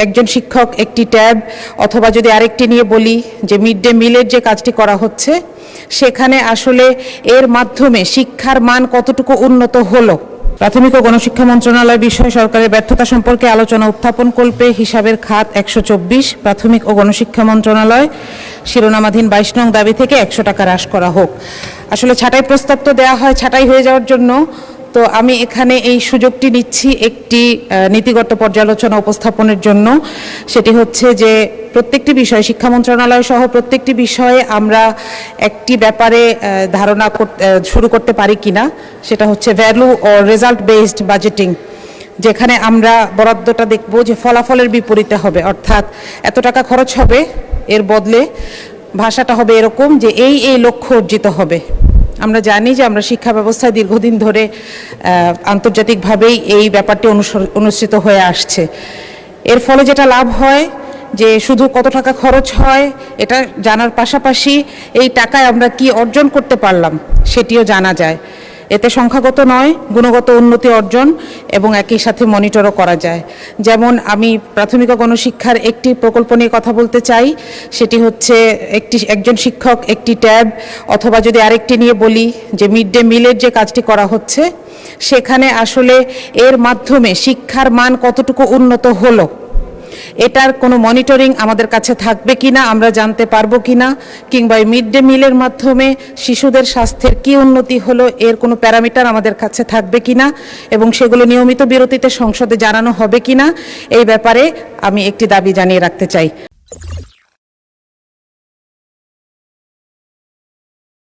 একজন শিক্ষক একটি ট্যাব অথবা যদি আরেকটি নিয়ে বলি যে মিড ডে মিলের যে কাজটি করা হচ্ছে সেখানে আসলে এর মাধ্যমে শিক্ষার মান কতটুকু উন্নত হলো। প্রাথমিক ও গণশিক্ষা মন্ত্রণালয় বিষয়ে সরকারের ব্যর্থতা সম্পর্কে আলোচনা উত্থাপন কল্পে হিসাবের খাত 124 প্রাথমিক ও গণশিক্ষা মন্ত্রণালয় শিরোনামাধীন 22 নং দাবি থেকে 100 টাকা হ্রাস করা হোক। আসলে ছাঁটাই প্রস্তাব তো দেওয়া হয় ছাঁটাই হয়ে যাওয়ার জন্য, তো আমি এখানে এই সুযোগটি নিচ্ছি একটি নীতিগত পর্যালোচনা উপস্থাপনের জন্য। সেটি হচ্ছে যে প্রত্যেকটি বিষয়ে শিক্ষা মন্ত্রণালয় সহ প্রত্যেকটি বিষয়ে আমরা একটি ব্যাপারে ধারণা শুরু করতে পারি কিনা, সেটা হচ্ছে ভ্যালু ও রেজাল্ট বেসড বাজেটিং, যেখানে আমরা বরাদ্দটা দেখব যে ফলাফলের বিপরীতে হবে, অর্থাৎ এত টাকা খরচ হবে, এর বদলে ভাষাটা হবে এরকম যে এই লক্ষ্য অর্জিত হবে। আমরা জানি যে আমরা শিক্ষা ব্যবস্থায় দীর্ঘদিন ধরে আন্তর্জাতিকভাবেই এই ব্যাপারটি অনুসৃত হয়ে আসছে। এর ফলে যেটা লাভ হয় যে শুধু কত টাকা খরচ হয় এটা জানার পাশাপাশি এই টাকায় আমরা কি অর্জন করতে পারলাম সেটিও জানা যায়। এতে সংখ্যাগত নয় গুণগত উন্নতি অর্জন এবং একই সাথে মনিটরও করা যায়। যেমন আমি প্রাথমিক ও গণশিক্ষার একটি প্রকল্প নিয়ে কথা বলতে চাই, সেটি হচ্ছে একজন শিক্ষক একটি ট্যাব অথবা যদি আরেকটি নিয়ে বলি যে মিড ডে মিলের যে কাজটি করা হচ্ছে সেখানে আসলে এর মাধ্যমে শিক্ষার মান কতটুকু উন্নত হলো এটার কোনো মনিটরিং আমাদের কাছে থাকবে কিনা, আমরা জানতে পারবো কিনা, কিংবা মিড ডে মিলের মাধ্যমে শিশুদের স্বাস্থ্যের কি উন্নতি হলো এর কোনো প্যারামিটার আমাদের কাছে থাকবে কিনা এবং সেগুলো নিয়মিত বিরতিতে সংসদে জানানো হবে কিনা, এই ব্যাপারে আমি একটি দাবি জানিয়ে রাখতে চাই।